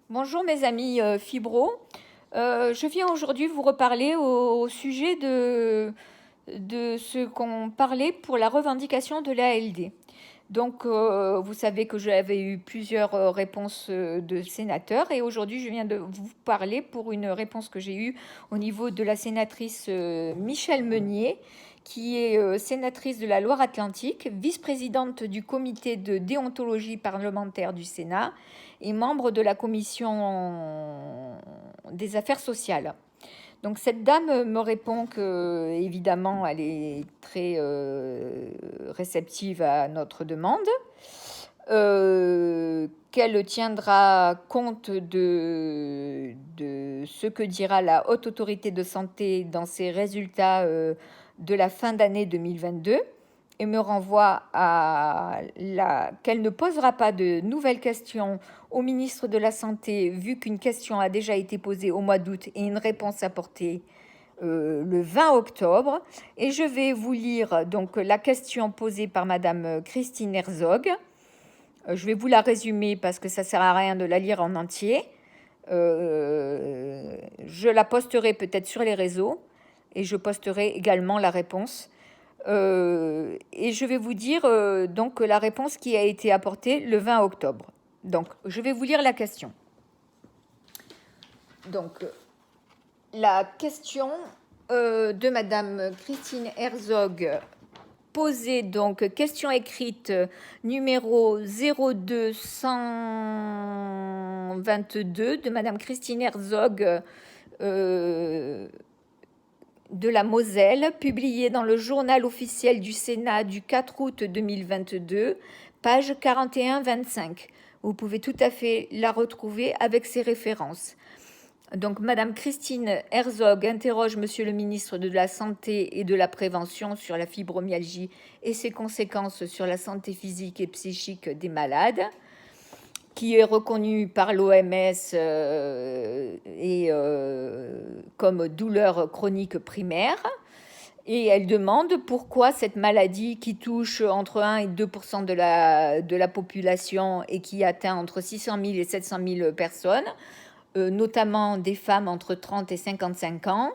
Bonjour mes amis fibro. Je viens aujourd'hui vous reparler au sujet de ce qu'on parlait pour la revendication de l'ALD. Donc vous savez que j'avais eu plusieurs réponses de sénateurs et aujourd'hui je viens de vous parler pour une réponse que j'ai eue au niveau de la sénatrice Michèle Meunier, qui est sénatrice de la Loire-Atlantique, vice-présidente du comité de déontologie parlementaire du Sénat et membre de la commission des affaires sociales. Donc cette dame me répond que, évidemment, elle est très réceptive à notre demande, qu'elle tiendra compte de ce que dira la Haute Autorité de Santé dans ses résultats de la fin d'année 2022, et me renvoie à qu'elle ne posera pas de nouvelles questions au ministre de la Santé, vu qu'une question a déjà été posée au mois d'août et une réponse apportée le 20 octobre. Et je vais vous lire donc la question posée par Madame Christine Herzog. Je vais vous la résumer parce que ça ne sert à rien de la lire en entier. Je la posterai peut-être sur les réseaux et je posterai également la réponse. Et je vais vous dire donc la réponse qui a été apportée le 20 octobre. Donc, je vais vous lire la question. Donc, la question de Madame Christine Herzog, posée, donc, question écrite numéro 02122 de Madame Christine Herzog de la Moselle, publiée dans le journal officiel du Sénat du 4 août 2022, page 41-25. Vous pouvez tout à fait la retrouver avec ses références. Donc, Madame Christine Herzog interroge Monsieur le ministre de la Santé et de la Prévention sur la fibromyalgie et ses conséquences sur la santé physique et psychique des malades, qui est reconnu par l'OMS comme douleur chronique primaire. Et elle demande pourquoi cette maladie qui touche entre 1 et 2% de la population et qui atteint entre 600 000 et 700 000 personnes, notamment des femmes entre 30 et 55 ans,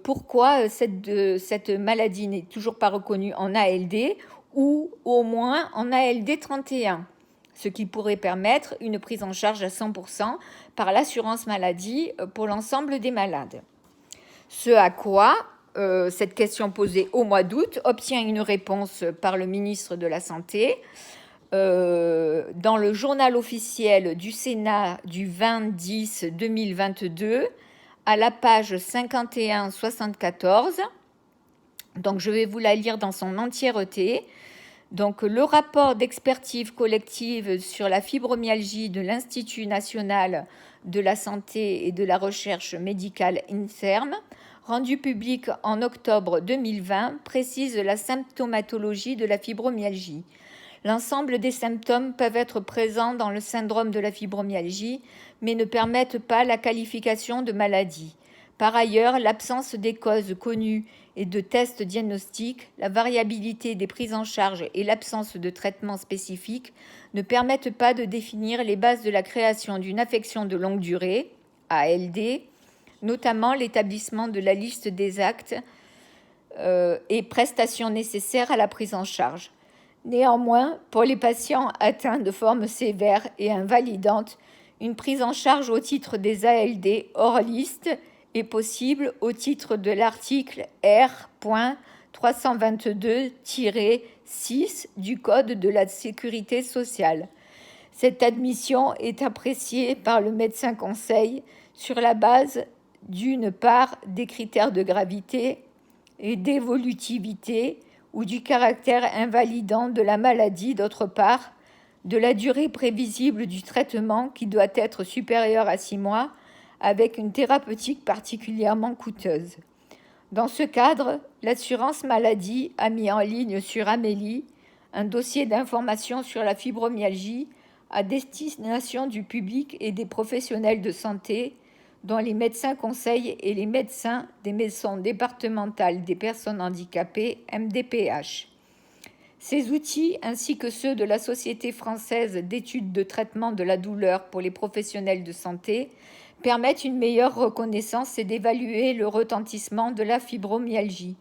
pourquoi cette maladie n'est toujours pas reconnue en ALD ou au moins en ALD 31, ce qui pourrait permettre une prise en charge à 100% par l'assurance maladie pour l'ensemble des malades. Ce à quoi cette question posée au mois d'août obtient une réponse par le ministre de la Santé dans le journal officiel du Sénat du 20-10-2022 à la page 51-74. Donc je vais vous la lire dans son entièreté. Donc, le rapport d'expertise collective sur la fibromyalgie de l'Institut national de la santé et de la recherche médicale INSERM, rendu public en octobre 2020, précise la symptomatologie de la fibromyalgie. L'ensemble des symptômes peuvent être présents dans le syndrome de la fibromyalgie, mais ne permettent pas la qualification de maladie. Par ailleurs, l'absence des causes connues et de tests diagnostiques, la variabilité des prises en charge et l'absence de traitement spécifique ne permettent pas de définir les bases de la création d'une affection de longue durée, ALD, notamment l'établissement de la liste des actes et prestations nécessaires à la prise en charge. Néanmoins, pour les patients atteints de formes sévères et invalidantes, une prise en charge au titre des ALD hors liste est possible au titre de l'article R.322-6 du Code de la sécurité sociale. Cette admission est appréciée par le médecin conseil sur la base, d'une part, des critères de gravité et d'évolutivité ou du caractère invalidant de la maladie, d'autre part, de la durée prévisible du traitement qui doit être supérieure à 6 mois, avec une thérapeutique particulièrement coûteuse. Dans ce cadre, l'assurance maladie a mis en ligne sur Amélie un dossier d'information sur la fibromyalgie à destination du public et des professionnels de santé, dont les médecins conseils et les médecins des maisons départementales des personnes handicapées, MDPH. Ces outils, ainsi que ceux de la Société française d'études de traitement de la douleur pour les professionnels de santé, permettent une meilleure reconnaissance et d'évaluer le retentissement de la fibromyalgie.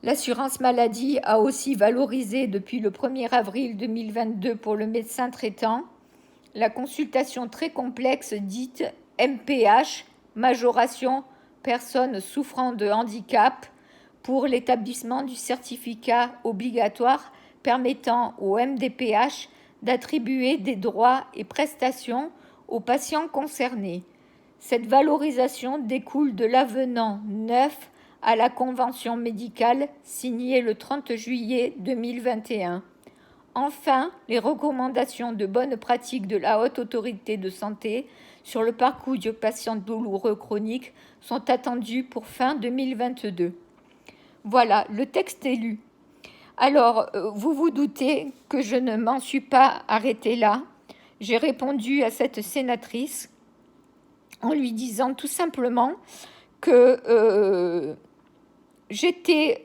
L'assurance maladie a aussi valorisé depuis le 1er avril 2022 pour le médecin traitant la consultation très complexe dite MPH, majoration personnes souffrant de handicap, pour l'établissement du certificat obligatoire permettant au MDPH d'attribuer des droits et prestations aux patients concernés. Cette valorisation découle de l'avenant 9 à la convention médicale signée le 30 juillet 2021. Enfin, les recommandations de bonne pratique de la Haute Autorité de Santé sur le parcours du patient douloureux chronique sont attendues pour fin 2022. Voilà, le texte est lu. Alors, vous vous doutez que je ne m'en suis pas arrêtée là. J'ai répondu à cette sénatrice en lui disant tout simplement que j'étais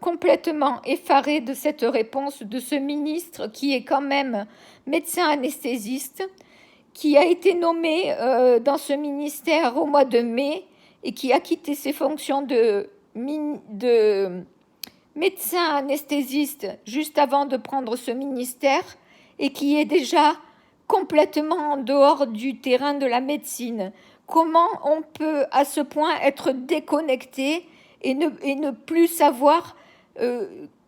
complètement effarée de cette réponse de ce ministre qui est quand même médecin anesthésiste, qui a été nommé dans ce ministère au mois de mai et qui a quitté ses fonctions de médecin anesthésiste juste avant de prendre ce ministère et qui est déjà complètement en dehors du terrain de la médecine. Comment on peut à ce point être déconnecté et ne plus savoir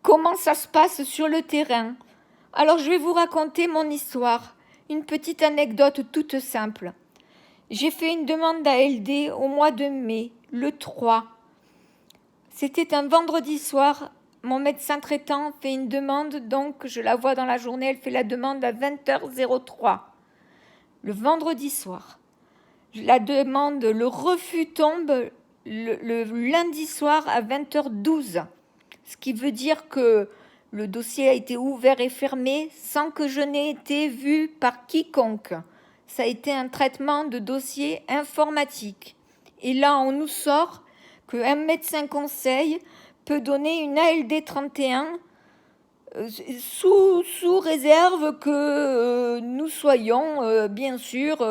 comment ça se passe sur le terrain? Alors je vais vous raconter mon histoire, une petite anecdote toute simple. J'ai fait une demande d'ALD au mois de mai, le 3. C'était un vendredi soir. Mon médecin traitant fait une demande, donc je la vois dans la journée, elle fait la demande à 20h03, le vendredi soir. La demande, le refus tombe le lundi soir à 20h12, ce qui veut dire que le dossier a été ouvert et fermé sans que je n'ai été vue par quiconque. Ça a été un traitement de dossier informatique. Et là, on nous sort qu'un médecin conseil peut donner une ALD 31 sous réserve que nous soyons bien sûr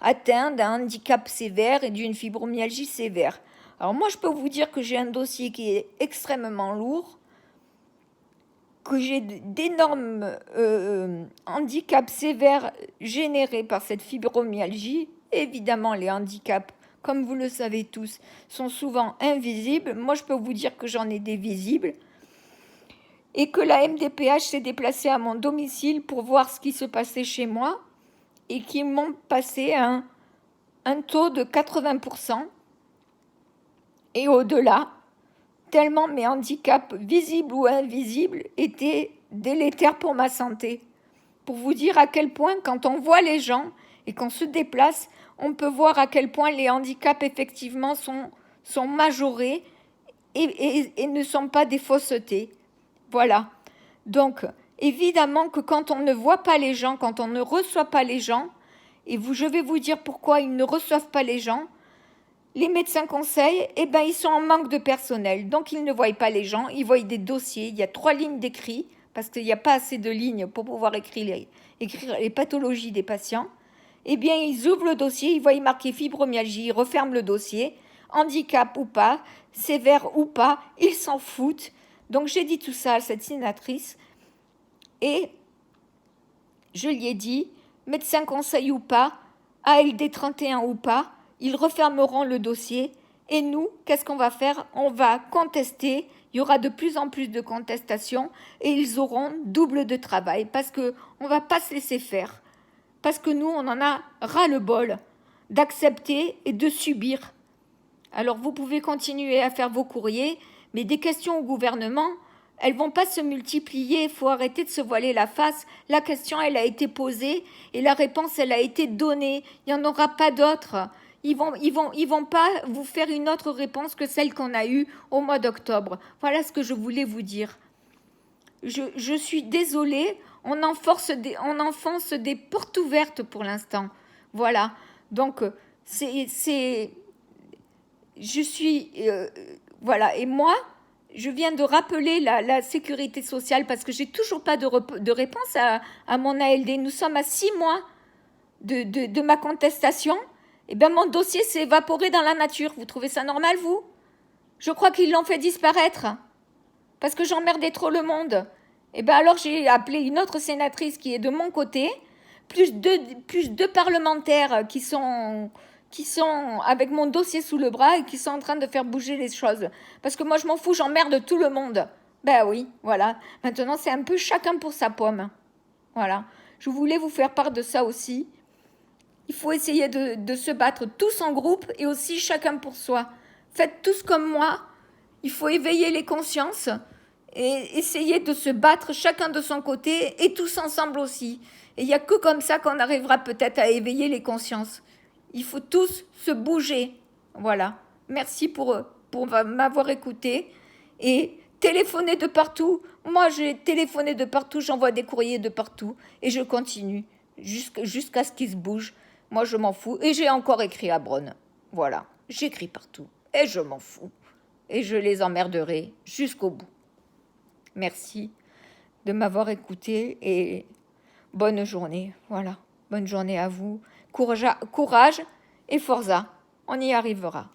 atteints d'un handicap sévère et d'une fibromyalgie sévère. Alors moi, je peux vous dire que j'ai un dossier qui est extrêmement lourd, que j'ai d'énormes handicaps sévères générés par cette fibromyalgie. Évidemment, les handicaps, comme vous le savez tous, sont souvent invisibles. Moi, je peux vous dire que j'en ai des visibles. Et que la MDPH s'est déplacée à mon domicile pour voir ce qui se passait chez moi et qu'ils m'ont passé un taux de 80% et au-delà, tellement mes handicaps, visibles ou invisibles, étaient délétères pour ma santé. Pour vous dire à quel point, quand on voit les gens et qu'on se déplace, on peut voir à quel point les handicaps, effectivement, sont majorés et ne sont pas des faussetés. Voilà. Donc, évidemment que quand on ne voit pas les gens, quand on ne reçoit pas les gens, et je vais vous dire pourquoi ils ne reçoivent pas les gens, les médecins conseils, ils sont en manque de personnel. Donc, ils ne voient pas les gens, ils voient des dossiers. Il y a 3 lignes d'écrit, parce qu'il n'y a pas assez de lignes pour pouvoir écrire les pathologies des patients. Ils ouvrent le dossier, ils voient marqué fibromyalgie, ils referment le dossier, handicap ou pas, sévère ou pas, ils s'en foutent. Donc, j'ai dit tout ça à cette sénatrice et je lui ai dit, médecin conseil ou pas, ALD 31 ou pas, ils refermeront le dossier et nous, qu'est-ce qu'on va faire? On va contester, il y aura de plus en plus de contestations et ils auront double de travail parce qu'on ne va pas se laisser faire. Parce que nous, on en a ras-le-bol d'accepter et de subir. Alors, vous pouvez continuer à faire vos courriers, mais des questions au gouvernement, elles ne vont pas se multiplier. Il faut arrêter de se voiler la face. La question, elle a été posée et la réponse, elle a été donnée. Il n'y en aura pas d'autre. Ils vont pas vous faire une autre réponse que celle qu'on a eue au mois d'octobre. Voilà ce que je voulais vous dire. Je suis désolée, on enfonce des portes ouvertes pour l'instant. Voilà. Donc, je suis... voilà. Et moi, je viens de rappeler la sécurité sociale parce que j'ai toujours pas de réponse à mon ALD. Nous sommes à 6 mois de ma contestation. Et bien mon dossier s'est évaporé dans la nature. Vous trouvez ça normal, vous? Je crois qu'ils l'ont fait disparaître parce que j'emmerdais trop le monde. Et bien alors j'ai appelé une autre sénatrice qui est de mon côté, plus deux parlementaires qui sont avec mon dossier sous le bras et qui sont en train de faire bouger les choses. Parce que moi, je m'en fous, j'emmerde tout le monde. Ben oui, voilà. Maintenant, c'est un peu chacun pour sa pomme. Voilà. Je voulais vous faire part de ça aussi. Il faut essayer de se battre tous en groupe et aussi chacun pour soi. Faites tous comme moi. Il faut éveiller les consciences et essayer de se battre chacun de son côté et tous ensemble aussi. Et il n'y a que comme ça qu'on arrivera peut-être à éveiller les consciences. Il faut tous se bouger. Voilà. Merci pour m'avoir écouté. Et téléphonez de partout. Moi, j'ai téléphoné de partout, j'envoie des courriers de partout. Et je continue jusqu'à ce qu'ils se bougent. Moi, je m'en fous. Et j'ai encore écrit à Bronn. Voilà. J'écris partout. Et je m'en fous. Et je les emmerderai jusqu'au bout. Merci de m'avoir écouté et bonne journée. Voilà. Bonne journée à vous. Courage et forza. On y arrivera.